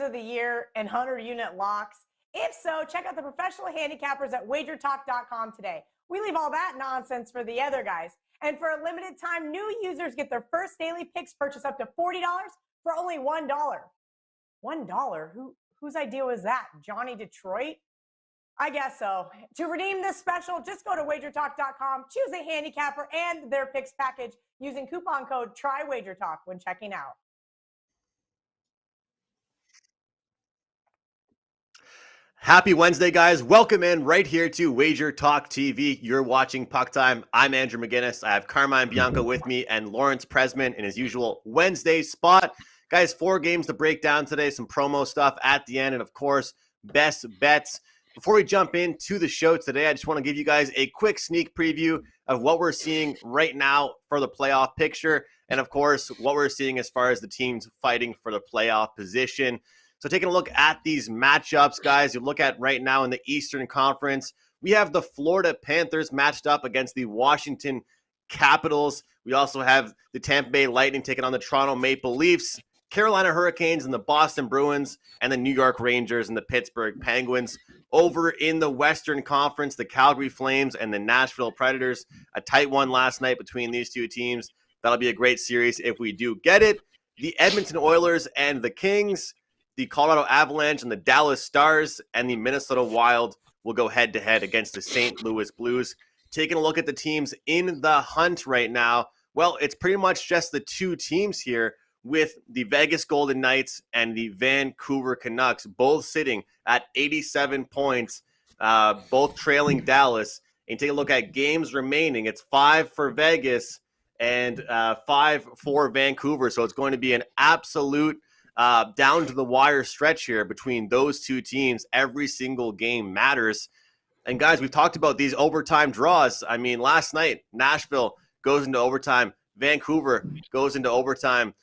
of the year and 100-unit locks? If so, check out the professional handicappers at WagerTalk.com today. We leave all that nonsense for the other guys. And for a limited time, new users get their first daily picks purchase up to $40 for only $1. $1? Whose idea was that? Johnny Detroit? I guess so. To redeem this special, just go to WagerTalk.com, choose a handicapper and their picks package using coupon code TRYWagerTalk when checking out. Happy Wednesday, guys. Welcome in right here to Wager Talk TV. You're watching Puck Time. I'm Andrew McInnis. I have Carmine Bianco with me and Lawrence Presman in his usual Wednesday spot. Guys, 4 games to break down today, some promo stuff at the end, and of course, best bets. Before we jump into the show today, I just want to give you guys a quick sneak preview of what we're seeing right now for the playoff picture, and of course, what we're seeing as far as the teams fighting for the playoff position. So taking a look at these matchups, guys, you look at right now in the Eastern Conference, we have the Florida Panthers matched up against the Washington Capitals. We also have the Tampa Bay Lightning taking on the Toronto Maple Leafs, Carolina Hurricanes and the Boston Bruins, and the New York Rangers and the Pittsburgh Penguins. Over in the Western Conference, the Calgary Flames and the Nashville Predators. A tight one last night between these two teams. That'll be a great series if we do get it. The Edmonton Oilers and the Kings, the Colorado Avalanche and the Dallas Stars, and the Minnesota Wild will go head-to-head against the St. Louis Blues. Taking a look at the teams in the hunt right now, well, it's pretty much just the two teams here with the Vegas Golden Knights and the Vancouver Canucks, both sitting at 87 points, both trailing Dallas. And take a look at games remaining. It's 5 for Vegas and 5 for Vancouver. So it's going to be an absolute down to the wire stretch here between those two teams. Every single game matters. And guys, we've talked about these overtime draws. I mean, last night, Nashville goes into overtime. Vancouver goes into overtime.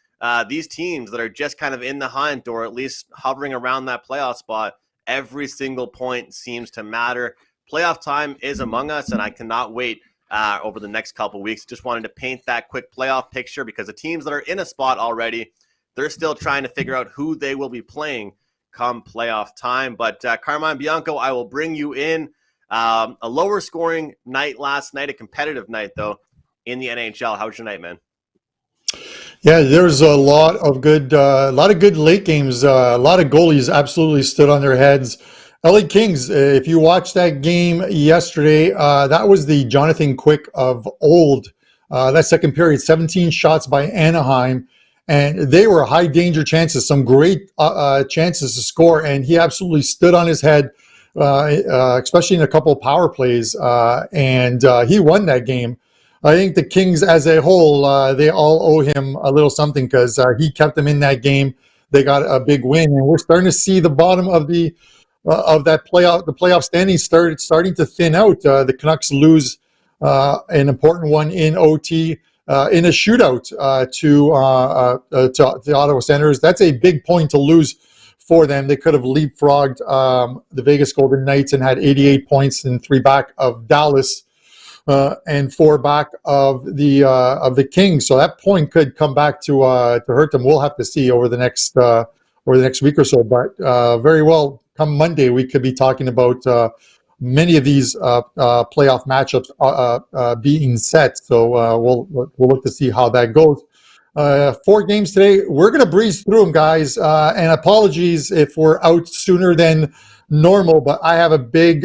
These teams that are just kind of in the hunt or at least hovering around that playoff spot, every single point seems to matter. Playoff time is among us, and I cannot wait over the next couple weeks. Just wanted to paint that quick playoff picture because the teams that are in a spot already, they're still trying to figure out who they will be playing come playoff time. But Carmine Bianco, I will bring you in. A lower scoring night last night, a competitive night, though, in the NHL. How was your night, man? Yeah, there's a lot of good late games. A lot of goalies absolutely stood on their heads. LA Kings, if you watched that game yesterday, that was the Jonathan Quick of old. That second period, 17 shots by Anaheim, and they were high danger chances, some great chances to score, and he absolutely stood on his head, especially in a couple of power plays, and he won that game. I think the Kings as a whole, they all owe him a little something because he kept them in that game. They got a big win, and we're starting to see the bottom of the playoff standings starting to thin out. The Canucks lose an important one in OT in a shootout to the Ottawa Senators. That's a big point to lose for them. They could have leapfrogged the Vegas Golden Knights and had 88 points and 3 back of Dallas. And 4 back of the Kings, so that point could come back to hurt them. We'll have to see over the next week or so. But very well, come Monday, we could be talking about many of these playoff matchups being set. So we'll look to see how that goes. 4 games today. We're going to breeze through them, guys. And apologies if we're out sooner than normal, but I have a big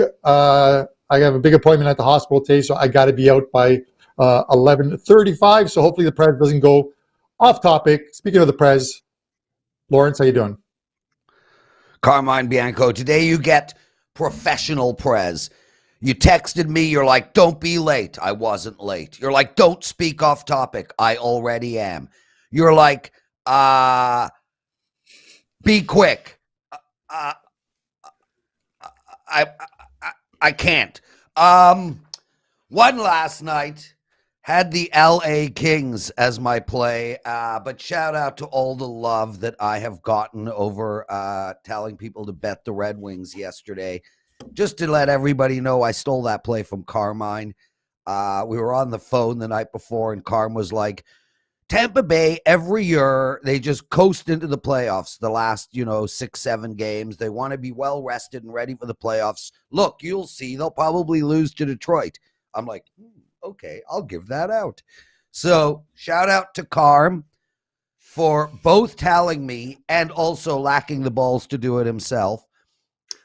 appointment at the hospital today, so I got to be out by 11:35. So hopefully the Prez doesn't go off topic. Speaking of the Prez, Lawrence, how you doing? Carmine Bianco, today you get professional Prez. You texted me, you're like, don't be late. I wasn't late. You're like, don't speak off topic. I already am. You're like, be quick. I can't. Won last night, had the LA Kings as my play, but shout out to all the love that I have gotten over telling people to bet the Red Wings yesterday. Just to let everybody know, I stole that play from Carmine. We were on the phone the night before, and Carm was like, Tampa Bay, every year, they just coast into the playoffs the last, 6-7 games. They want to be well rested and ready for the playoffs. Look, you'll see they'll probably lose to Detroit. I'm like, okay, I'll give that out. So shout out to Carm for both telling me and also lacking the balls to do it himself.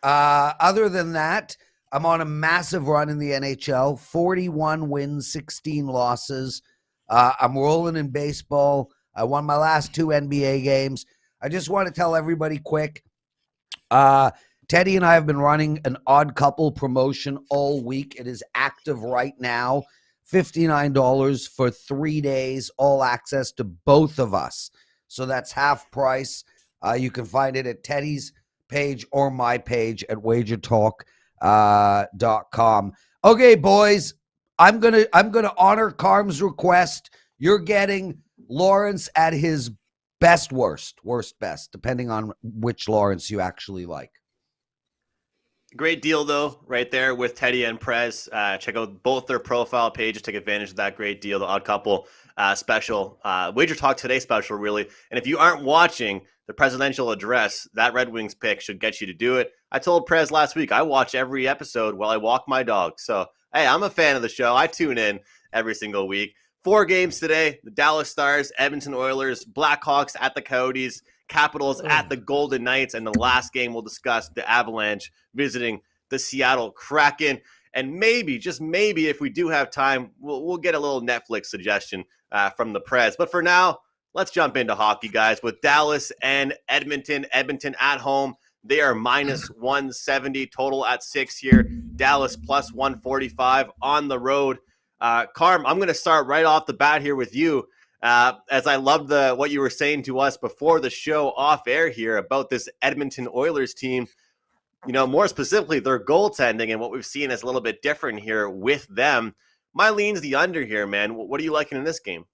Other than that, I'm on a massive run in the NHL, 41 wins, 16 losses. I'm rolling in baseball. I won my last 2 NBA games. I just want to tell everybody quick. Teddy and I have been running an odd couple promotion all week. It is active right now. $59 for 3 days, all access to both of us. So that's half price. You can find it at Teddy's page or my page at WagerTalk.com. Okay, boys. I'm gonna honor Carm's request. You're getting Lawrence at his best, worst, best, depending on which Lawrence you actually like. Great deal, though, right there with Teddy and Prez. Check out both their profile pages. Take advantage of that great deal, the Odd Couple special. Wager Talk Today special, really. And if you aren't watching the presidential address, that Red Wings pick should get you to do it. I told Prez last week, I watch every episode while I walk my dog. So, hey, I'm a fan of the show. I tune in every single week. 4 games today: the Dallas Stars, Edmonton Oilers, Blackhawks at the Coyotes, Capitals at the Golden Knights, and the last game we'll discuss, the Avalanche visiting the Seattle Kraken. And maybe, just maybe, if we do have time, we'll get a little Netflix suggestion from the Prez. But for now, let's jump into hockey, guys, with Dallas and Edmonton. Edmonton at home, they are minus 170 total at 6 here. Dallas plus 145 on the road. Carm, I'm going to start right off the bat here with you, as I love what you were saying to us before the show off air here about this Edmonton Oilers team. More specifically, their goaltending and what we've seen is a little bit different here with them. My lean's the under here, man. What are you liking in this game?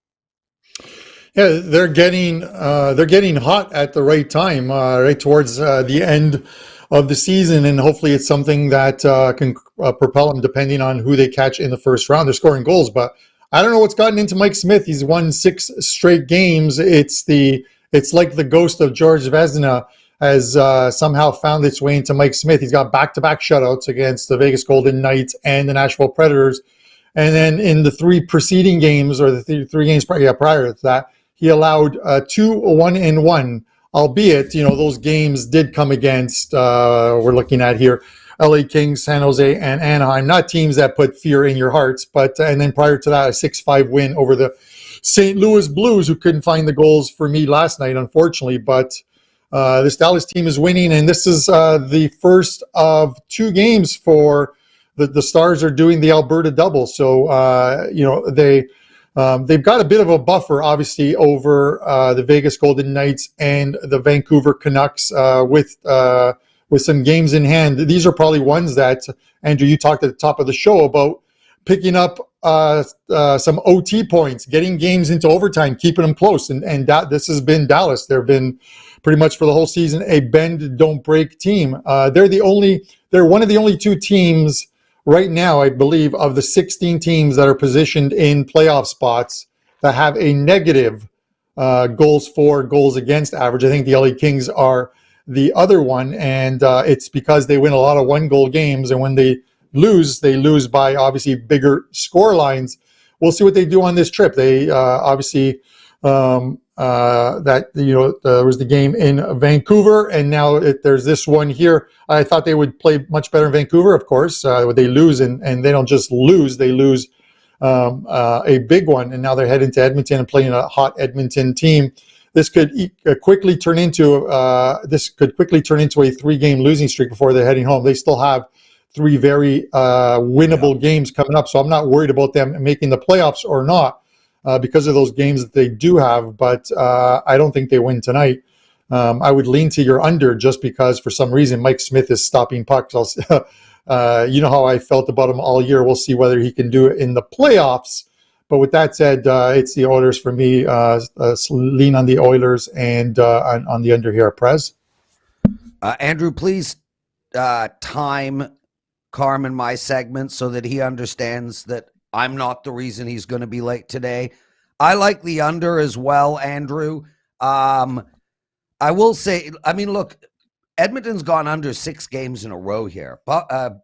Yeah, they're getting hot at the right time, right towards the end of the season, and hopefully it's something that can propel them depending on who they catch in the first round. They're scoring goals, but I don't know what's gotten into Mike Smith. He's won 6 straight games. It's like the ghost of George Vezina has somehow found its way into Mike Smith. He's got back-to-back shutouts against the Vegas Golden Knights and the Nashville Predators. And then in the 3 preceding games, or the 3 games prior to that, he allowed 2 1-1, albeit, those games did come against, we're looking at here, LA Kings, San Jose, and Anaheim. Not teams that put fear in your hearts, but, and then prior to that, a 6-5 win over the St. Louis Blues, who couldn't find the goals for me last night, unfortunately. But this Dallas team is winning, and this is the first of 2 games for the Stars are doing the Alberta double. So, they've got a bit of a buffer, obviously, over the Vegas Golden Knights and the Vancouver Canucks with some games in hand. These are probably ones that, Andrew, you talked at the top of the show about picking up some OT points, getting games into overtime, keeping them close. And this has been Dallas. They've been pretty much for the whole season a bend, don't break team. They're one of the only 2 teams right now, I believe, of the 16 teams that are positioned in playoff spots that have a negative goals for, goals against average. I think the LA Kings are the other one, and it's because they win a lot of 1-goal games, and when they lose by obviously bigger score lines. We'll see what they do on this trip. They obviously there was the game in Vancouver, and now there's this one here. I thought they would play much better in Vancouver, of course. They lose, and they don't just lose; they lose a big one. And now they're heading to Edmonton and playing a hot Edmonton team. This could quickly turn into a 3-game losing streak before they're heading home. They still have 3 very winnable games coming up, so I'm not worried about them making the playoffs or not. Because of those games that they do have, but I don't think they win tonight. I would lean to your under just because for some reason Mike Smith is stopping pucks. You know how I felt about him all year. We'll see whether he can do it in the playoffs. But with that said, it's the Oilers for me. Lean on the Oilers and on the under here. Prez? Andrew, please time Carmen my segment so that he understands that I'm not the reason he's going to be late today. I like the under as well, Andrew. I will say, I mean, look, Edmonton's gone under 6 games in a row here. But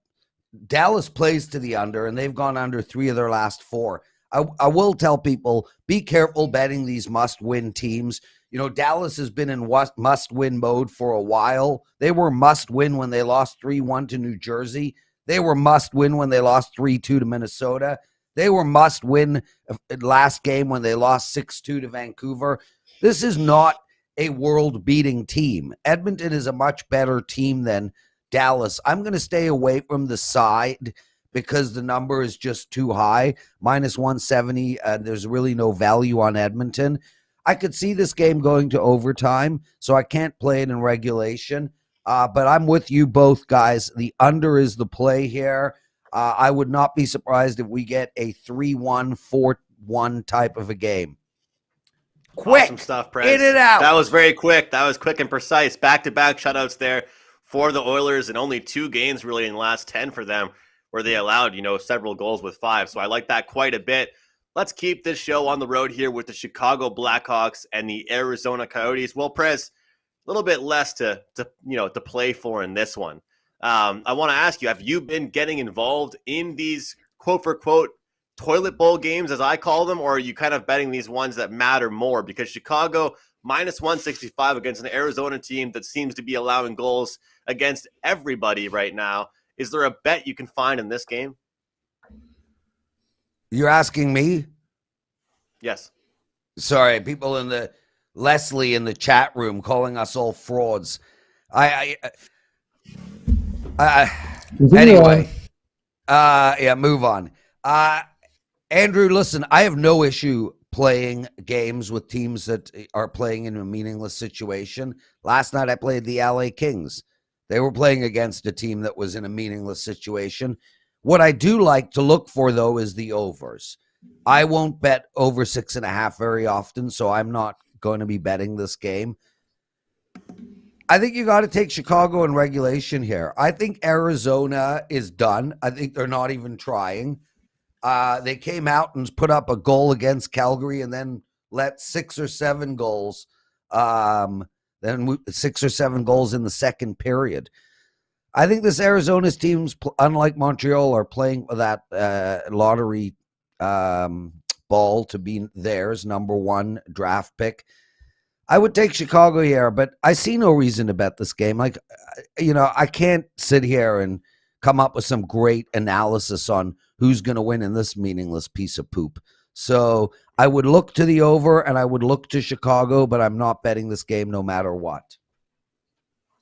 Dallas plays to the under, and they've gone under 3 of their last 4. I will tell people, be careful betting these must-win teams. You know, Dallas has been in must-win mode for a while. They were must-win when they lost 3-1 to New Jersey. They were must-win when they lost 3-2 to Minnesota. They were must-win last game when they lost 6-2 to Vancouver. This is not a world-beating team. Edmonton is a much better team than Dallas. I'm going to stay away from the side because the number is just too high, -170. There's really no value on Edmonton. I could see this game going to overtime, so I can't play it in regulation. But I'm with you both, guys. The under is the play here. I would not be surprised if we get a 3-1, 4-1 type of a game. Quick. Awesome stuff, Prez. In and out. That was very quick. That was quick and precise. Back-to-back shutouts there for the Oilers, and only 2 games really in the last 10 for them where they allowed, several goals with 5. So I like that quite a bit. Let's keep this show on the road here with the Chicago Blackhawks and the Arizona Coyotes. Well, Prez, a little bit less to play for in this one. I want to ask you, have you been getting involved in these quote-for-quote toilet bowl games, as I call them, or are you kind of betting these ones that matter more? Because Chicago, -165 against an Arizona team that seems to be allowing goals against everybody right now. Is there a bet you can find in this game? You're asking me? Yes. Sorry, people in the Leslie in the chat room calling us all frauds. Anyway. Move on. Andrew, listen, I have no issue playing games with teams that are playing in a meaningless situation. Last night I played the LA Kings. They were playing against a team that was in a meaningless situation. What I do like to look for, though, is the overs. I won't bet over 6.5 very often, so I'm not going to be betting this game. I think you got to take Chicago in regulation here. I think Arizona is done. I think they're not even trying. They came out and put up a goal against Calgary and then let 6 or 7 goals. Then 6 or 7 goals in the second period. I think this Arizona's teams, unlike Montreal, are playing for that lottery ball to be theirs, number 1 draft pick. I would take Chicago here, but I see no reason to bet this game. I can't sit here and come up with some great analysis on who's going to win in this meaningless piece of poop. So I would look to the over and I would look to Chicago, but I'm not betting this game no matter what.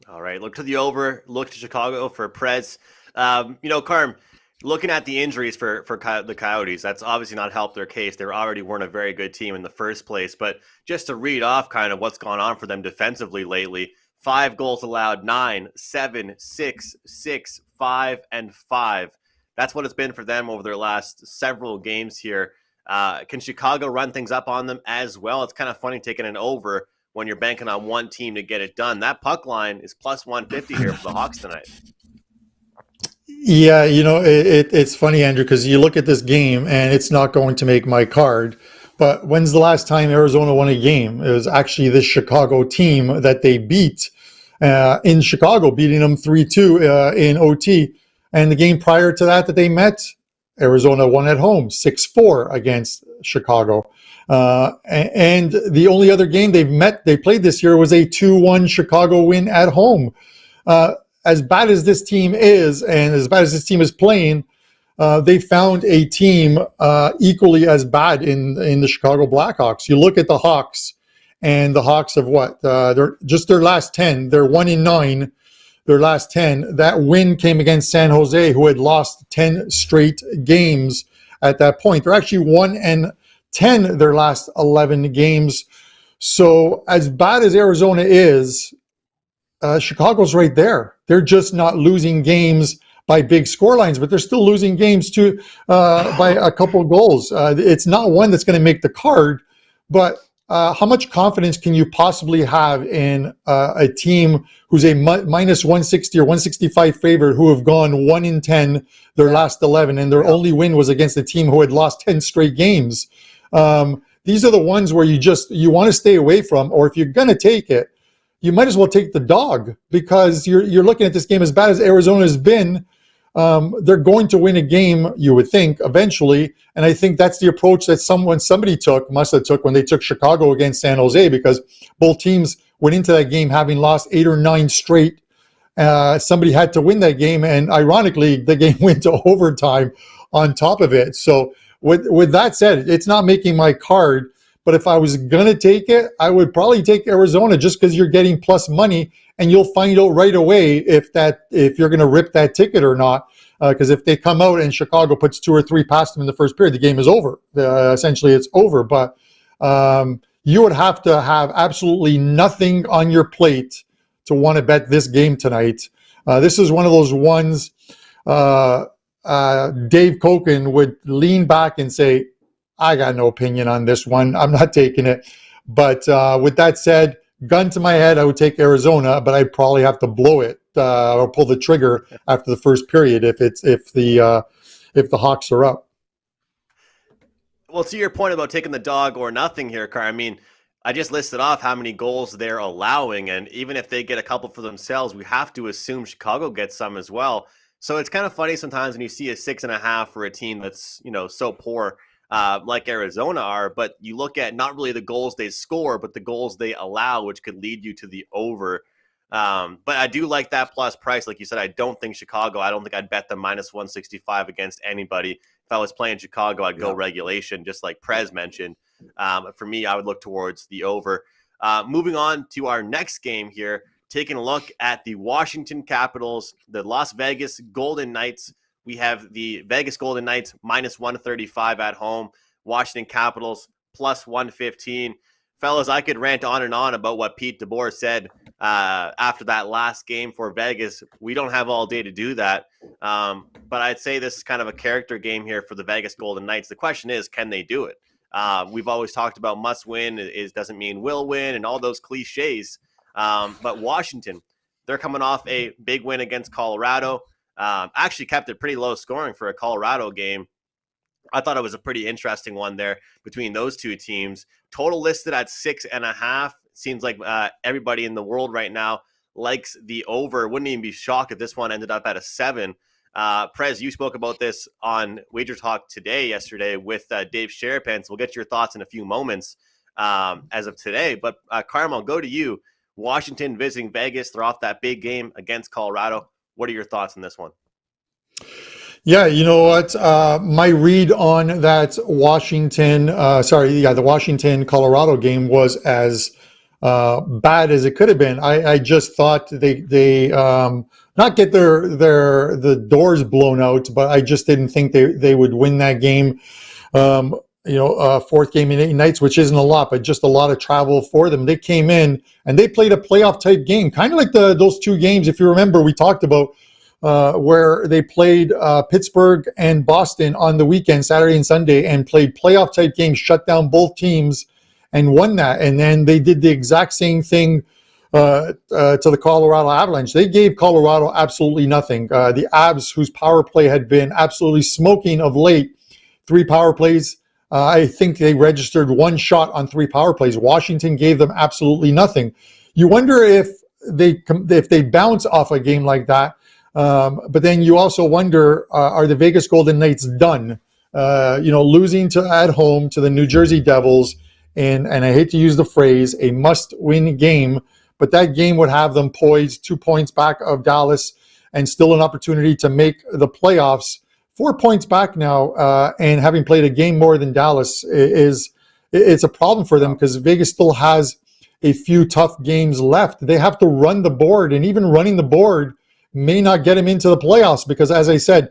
All right, look to the over, look to Chicago for Prez. Carm, looking at the injuries for the Coyotes, that's obviously not helped their case. They already weren't a very good team in the first place. But just to read off kind of what's gone on for them defensively lately, 5 goals allowed, 9, 7, 6, 6, 5, and 5. That's what it's been for them over their last several games here. Can Chicago run things up on them as well? It's kind of funny taking an over when you're banking on one team to get it done. That puck line is plus 150 here for the Hawks tonight. Yeah, it's funny, Andrew, because you look at this game and it's not going to make my card. But when's the last time Arizona won a game? It was actually this Chicago team that they beat in Chicago, beating them 3-2 in OT. And the game prior to that they met, Arizona won at home 6-4 against Chicago. And the only other game they played this year was a 2-1 Chicago win at home. As bad as this team is, and as bad as this team is playing, they found a team equally as bad in the Chicago Blackhawks. You look at the Hawks, and the Hawks have what? They're just their last 10. They're 1-9. Their last 10. That win came against San Jose, who had lost 10 straight games at that point. They're actually 1-10 their last 11 games. So as bad as Arizona is, Chicago's right there. They're just not losing games by big scorelines, but they're still losing games by a couple of goals. It's not one that's going to make the card, but how much confidence can you possibly have in a team who's a minus 160 or 165 favorite who have gone 1-10 their last 11, and their only win was against a team who had lost 10 straight games? these are the ones where you want to stay away from, or if you're going to take it, you might as well take the dog, because you're looking at this game. As bad as Arizona has been, they're going to win a game, you would think, eventually. And I think that's the approach that somebody must have took when they took Chicago against San Jose, because both teams went into that game having lost 8 or 9 straight. Somebody had to win that game, and ironically, the game went to overtime on top of it. So with that said, it's not making my card. But if I was going to take it, I would probably take Arizona, just because you're getting plus money, and you'll find out right away if you're going to rip that ticket or not. Because if they come out and Chicago puts 2 or 3 past them in the first period, the game is over. Essentially, it's over. But you would have to have absolutely nothing on your plate to want to bet this game tonight. This is one of those ones Dave Koken would lean back and say, I got no opinion on this one. I'm not taking it. But with that said, gun to my head, I would take Arizona, but I'd probably have to blow it or pull the trigger after the first period if the Hawks are up. Well, to your point about taking the dog or nothing here, Car, I mean, I just listed off how many goals they're allowing, and even if they get a couple for themselves, we have to assume Chicago gets some as well. So it's kind of funny sometimes when you see a 6.5 for a team that's, so poor. Like Arizona are, but you look at not really the goals they score, but the goals they allow, which could lead you to the over. But I do like that plus price. Like you said, I don't think I'd bet them minus 165 against anybody. If I was playing Chicago, I'd go regulation, just like Prez mentioned. For me, I would look towards the over. Moving on to our next game here, taking a look at the Washington Capitals, the Las Vegas Golden Knights. We have the Vegas Golden Knights minus 135 at home, Washington Capitals plus 115. Fellas, I could rant on and on about what Pete DeBoer said after that last game for Vegas. We don't have all day to do that. But I'd say this is kind of a character game here for the Vegas Golden Knights. The question is, can they do it? We've always talked about must win doesn't mean will win and all those cliches. But Washington, they're coming off a big win against Colorado. Actually kept it pretty low scoring for a Colorado game. I thought it was a pretty interesting one there between those two teams. Total listed at 6.5. Seems like everybody in the world right now likes the over. Wouldn't even be shocked if this one ended up at a 7. Prez, you spoke about this on WagerTalk yesterday with Dave Sherapin. So we'll get your thoughts in a few moments as of today. But Carmine, I'll go to you. Washington visiting Vegas. They're off that big game against Colorado. What are your thoughts on this one? Yeah, you know what? My read on that the Washington-Colorado game was as bad as it could have been. I just thought they not get the doors blown out, but I just didn't think they would win that game. Fourth game in 8 nights, which isn't a lot, but just a lot of travel for them. They came in and they played a playoff type game, kind of like those 2 games, if you remember, we talked about where they played Pittsburgh and Boston on the weekend, Saturday and Sunday, and played playoff type games, shut down both teams and won that. And then they did the exact same thing to the Colorado Avalanche. They gave Colorado absolutely nothing. The Avs, whose power play had been absolutely smoking of late, 3 power plays. I think they registered 1 shot on 3 power plays. Washington gave them absolutely nothing. You wonder if they bounce off a game like that. But then you also wonder, are the Vegas Golden Knights done? Losing at home to the New Jersey Devils, and I hate to use the phrase, a must-win game, but that game would have them poised 2 points back of Dallas and still an opportunity to make the playoffs. 4 points back now, and having played a game more than Dallas it's a problem for them, because Vegas still has a few tough games left. They have to run the board, and even running the board may not get them into the playoffs, because, as I said,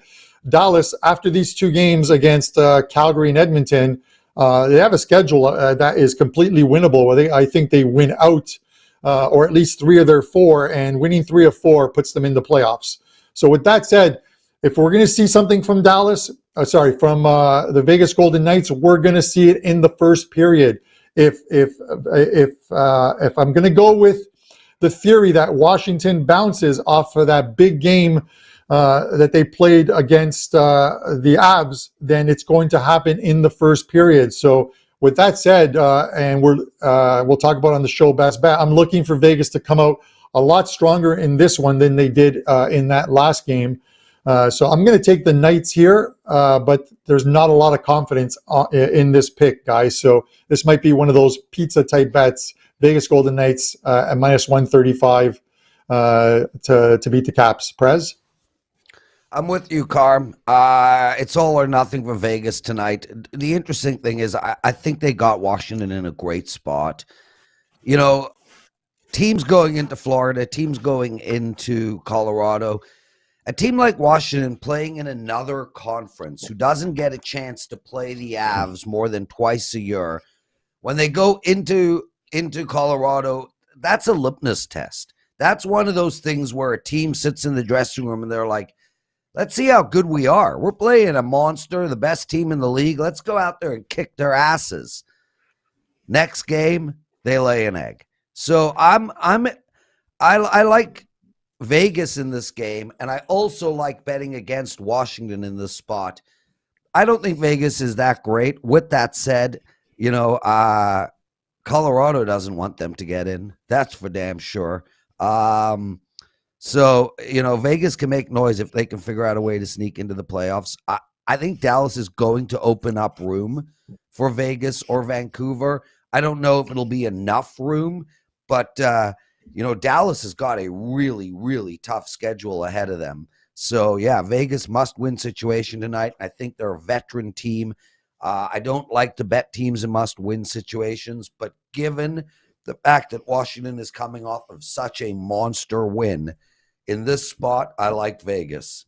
Dallas, after these 2 games against Calgary and Edmonton, they have a schedule that is completely winnable. I think they win out, or at least 3 of their 4, and winning 3 of 4 puts them in the playoffs. So with that said, if we're going to see something from the Vegas Golden Knights, we're going to see it in the first period. If I'm going to go with the theory that Washington bounces off of that big game that they played against the Avs, then it's going to happen in the first period. So with that said, and we'll talk about on the show best bet, I'm looking for Vegas to come out a lot stronger in this one than they did in that last game. So I'm going to take the Knights here, but there's not a lot of confidence in this pick, guys. So this might be one of those pizza type bets. Vegas Golden Knights at minus 135 to beat the Caps. Prez? I'm with you, Carm. It's all or nothing for Vegas tonight. The interesting thing is I think they got Washington in a great spot. You know, teams going into Florida, teams going into Colorado, a team like Washington playing in another conference who doesn't get a chance to play the Avs more than twice a year, when they go into Colorado, that's a litmus test. That's one of those things where a team sits in the dressing room and they're like, let's see how good we are. We're playing a monster, the best team in the league. Let's go out there and kick their asses. Next game, they lay an egg. So I like Vegas in this game, and I also like betting against Washington in this spot. I don't think Vegas is that great. With that said, you know, Colorado doesn't want them to get in. That's for damn sure. So, you know, Vegas can make noise if they can figure out a way to sneak into the playoffs. I think Dallas is going to open up room for Vegas or Vancouver. I don't know if it'll be enough room, but, you know, Dallas has got a really, really tough schedule ahead of them. So, yeah, Vegas must-win situation tonight. I think they're a veteran team. I don't like to bet teams in must-win situations, but given the fact that Washington is coming off of such a monster win, in this spot, I like Vegas.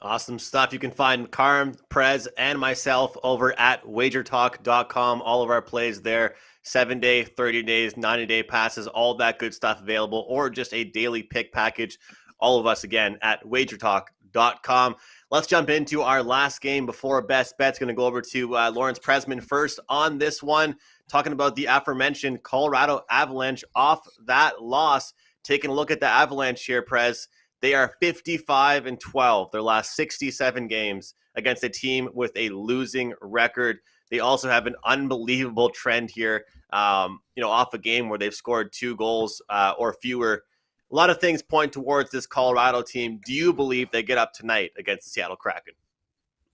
Awesome stuff. You can find Carm, Prez, and myself over at WagerTalk.com. All of our plays there, 7-day, 30 days, 90-day passes, all that good stuff available, or just a daily pick package. All of us, again, at WagerTalk.com. Let's jump into our last game before best bet's. Going to go over to Lawrence Presman first on this one, talking about the aforementioned Colorado Avalanche off that loss. Taking a look at the Avalanche here, Prez. They are 55-12 their last 67 games against a team with a losing record. They also have an unbelievable trend here, off a game where they've scored 2 goals or fewer. A lot of things point towards this Colorado team. Do you believe they get up tonight against the Seattle Kraken?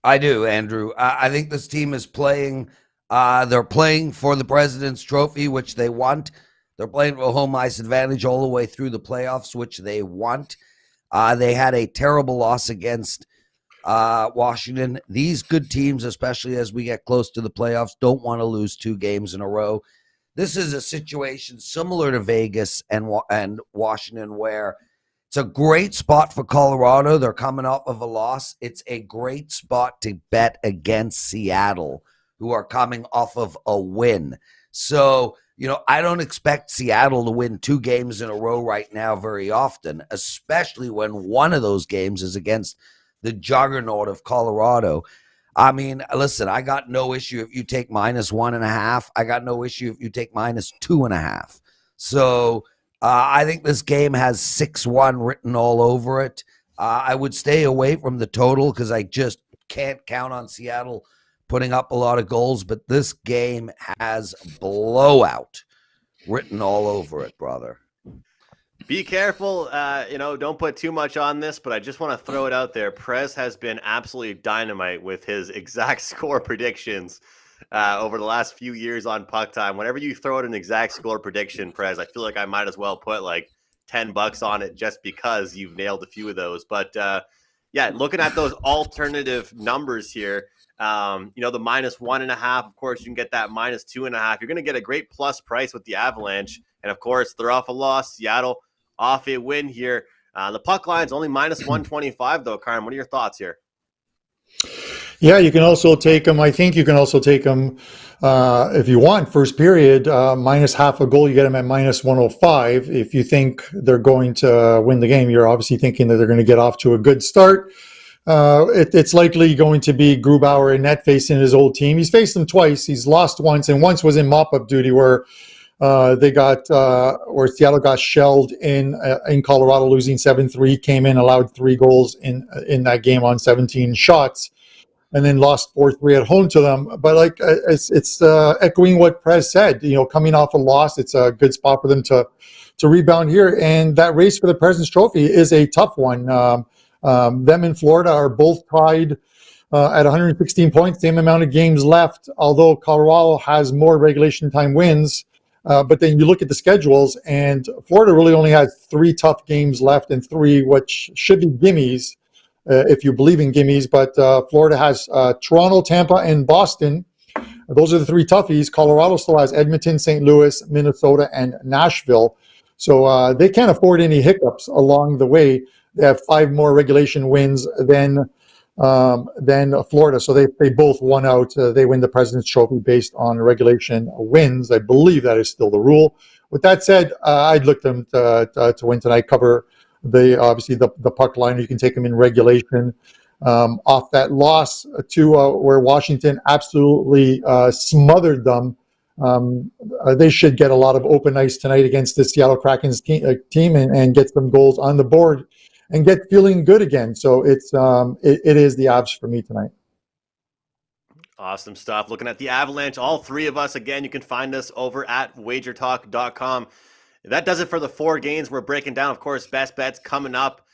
I do, Andrew. I think this team is playing. They're playing for the President's Trophy, which they want. They're playing for home ice advantage all the way through the playoffs, which they want. They had a terrible loss against Washington. These good teams, especially as we get close to the playoffs, don't want to lose 2 games in a row. This is a situation similar to Vegas and Washington, where it's a great spot for Colorado. They're coming off of a loss. It's a great spot to bet against Seattle, who are coming off of a win. So, you know, I don't expect Seattle to win 2 games in a row right now very often, especially when one of those games is against the juggernaut of Colorado. I mean, listen, I got no issue if you take -1.5. I got no issue if you take -2.5. So I think this game has 6-1 written all over it. I would stay away from the total because I just can't count on Seattle putting up a lot of goals, but this game has blowout written all over it, brother. Be careful, don't put too much on this, but I just want to throw it out there. Prez has been absolutely dynamite with his exact score predictions over the last few years on Puck Time. Whenever you throw out an exact score prediction, Prez, I feel like I might as well put like $10 on it just because you've nailed a few of those. But looking at those alternative numbers here, the -1.5, of course, you can get that -2.5. You're going to get a great plus price with the Avalanche. And of course, they're off a loss. Seattle off a win here. The puck line's only -125 though, Carm. What are your thoughts here? Yeah, you can also take them. I think you can also take them if you want. First period, minus half a goal, you get them at -105. If you think they're going to win the game, you're obviously thinking that they're going to get off to a good start. It's likely going to be Grubauer in net facing his old team. He's faced them twice. He's lost once, and once was in mop-up duty where where Seattle got shelled in Colorado, losing 7-3. Came in, allowed 3 goals in that game on 17 shots. and then lost 4-3 at home to them. But like it's echoing what Prez said. Coming off a loss, it's a good spot for them to rebound here. And that race for the President's Trophy is a tough one. Them and Florida are both tied at 116 points, same amount of games left, although Colorado has more regulation time wins. But then you look at the schedules, and Florida really only has 3 tough games left and 3 which should be gimmies, if you believe in gimmies. But Florida has Toronto, Tampa, and Boston. Those are the 3 toughies. Colorado still has Edmonton, St. Louis, Minnesota, and Nashville. So they can't afford any hiccups along the way. They have 5 more regulation wins than Florida. So they both won out. They win the President's Trophy based on regulation wins. I believe that is still the rule. With that said, I'd look them to win tonight. Cover obviously the puck line. You can take them in regulation. Off that loss to where Washington absolutely smothered them. They should get a lot of open ice tonight against the Seattle Kraken's team and get some goals on the board and get feeling good again. So it is the Avs for me tonight. Awesome stuff. Looking at the Avalanche, all 3 of us, again, you can find us over at WagerTalk.com. That does it for the 4 games we're breaking down. Of course, best bets coming up.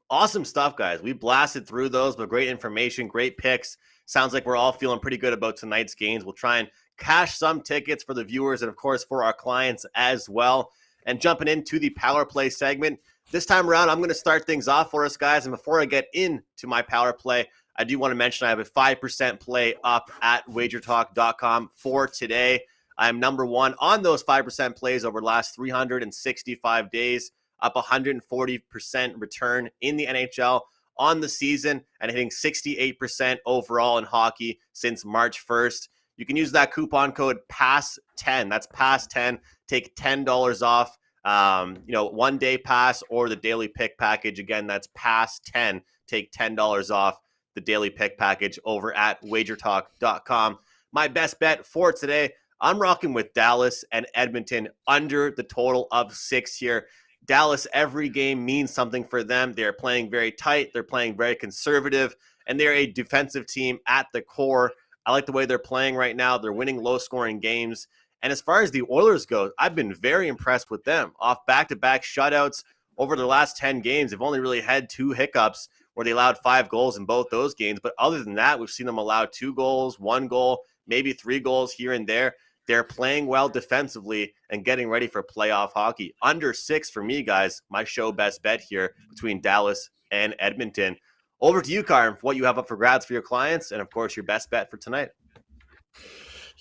Awesome stuff, guys. We blasted through those, but great information, great picks. Sounds like we're all feeling pretty good about tonight's games. We'll try and cash some tickets for the viewers and, of course, for our clients as well. And jumping into the Power Play segment, this time around, I'm going to start things off for us, guys. And before I get into my Power Play, I do want to mention I have a 5% play up at WagerTalk.com for today. I am number 1 on those 5% plays over the last 365 days, up 140% return in the NHL on the season, and hitting 68% overall in hockey since March 1st. You can use that coupon code PASS10. That's PASS10. Take $10 off. 1 day pass or the daily pick package. Again, that's PASS10. Take $10 off the daily pick package over at WagerTalk.com. My best bet for today, I'm rocking with Dallas and Edmonton under the total of 6 here. Dallas, every game means something for them. They're playing very tight. They're playing very conservative, and they're a defensive team at the core. I like the way they're playing right now. They're winning low-scoring games. And as far as the Oilers go, I've been very impressed with them. Off back-to-back shutouts over the last 10 games, they've only really had 2 hiccups where they allowed 5 goals in both those games. But other than that, we've seen them allow 2 goals, 1 goal, maybe 3 goals here and there. They're playing well defensively and getting ready for playoff hockey. Under 6 for me, guys, my show best bet here between Dallas and Edmonton. Over to you, Carm, for what you have up for grabs for your clients and, of course, your best bet for tonight.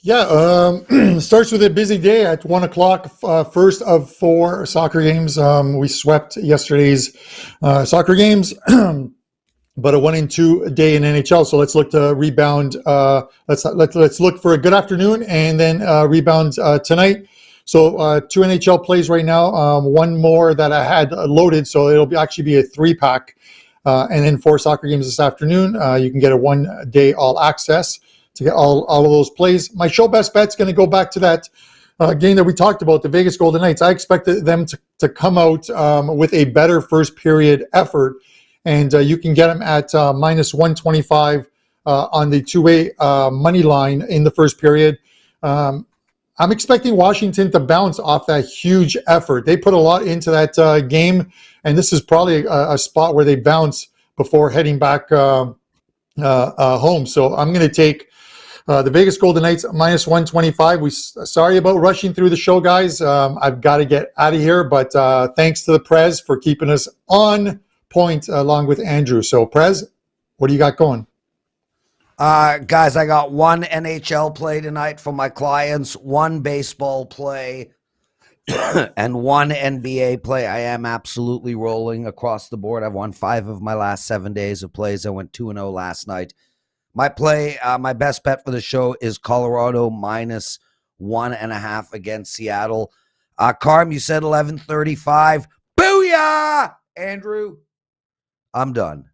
Yeah, starts with a busy day at 1 o'clock. First of 4 soccer games. We swept yesterday's soccer games, but a 1-2 day in NHL. So let's look to rebound. Let's look for a good afternoon and then rebound tonight. So 2 NHL plays right now. 1 more that I had loaded, so it'll actually be a 3-pack, and then 4 soccer games this afternoon. You can get a 1 day all access to get all of those plays. My show best bet's going to go back to that game that we talked about, the Vegas Golden Knights. I expected them to come out with a better first period effort, and you can get them at minus 125 on the 2-way money line in the first period. I'm expecting Washington to bounce off that huge effort. They put a lot into that game, and this is probably a spot where they bounce before heading back home. So I'm going to take the Vegas Golden Knights minus 125. Sorry about rushing through the show, guys. I've got to get out of here, but thanks to the Prez for keeping us on point along with Andrew. So, Prez, what do you got going? Guys, I got 1 NHL play tonight for my clients, 1 baseball play, and 1 NBA play. I am absolutely rolling across the board. I've won 5 of my last 7 days of plays. I went 2-0 last night. My play, my best bet for the show is Colorado minus 1.5 against Seattle. Carm, you said 11:35. Booyah! Andrew, I'm done.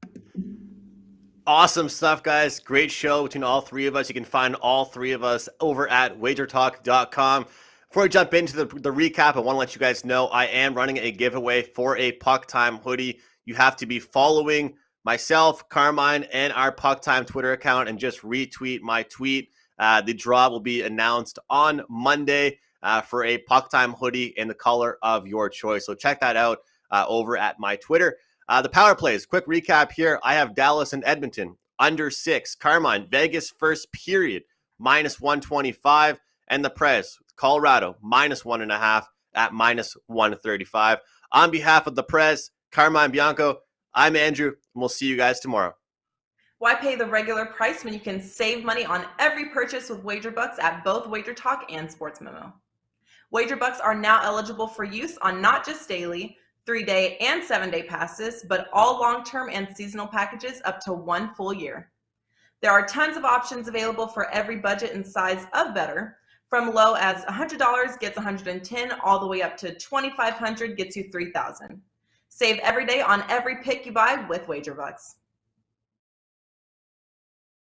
Awesome stuff, guys. Great show between all 3 of us. You can find all 3 of us over at WagerTalk.com. Before I jump into the recap, I want to let you guys know I am running a giveaway for a Puck Time hoodie. You have to be following myself, Carmine, and our Puck Time Twitter account and just retweet my tweet. The draw will be announced on Monday for a Puck Time hoodie in the color of your choice. So check that out over at my Twitter. The power plays, quick recap here. I have Dallas and Edmonton under 6. Carmine, Vegas first period, -125. And the Prez, Colorado, -1.5 at -135. On behalf of the Prez, Carmine Bianco, I'm Andrew, and we'll see you guys tomorrow. Why pay the regular price when you can save money on every purchase with WagerBucks at both WagerTalk and SportsMemo? WagerBucks are now eligible for use on not just daily, 3-day, and 7-day passes, but all long-term and seasonal packages up to 1 full year. There are tons of options available for every budget and size of bettor. From low as $100 gets $110, all the way up to $2,500 gets you $3,000. Save every day on every pick you buy with WagerBucks.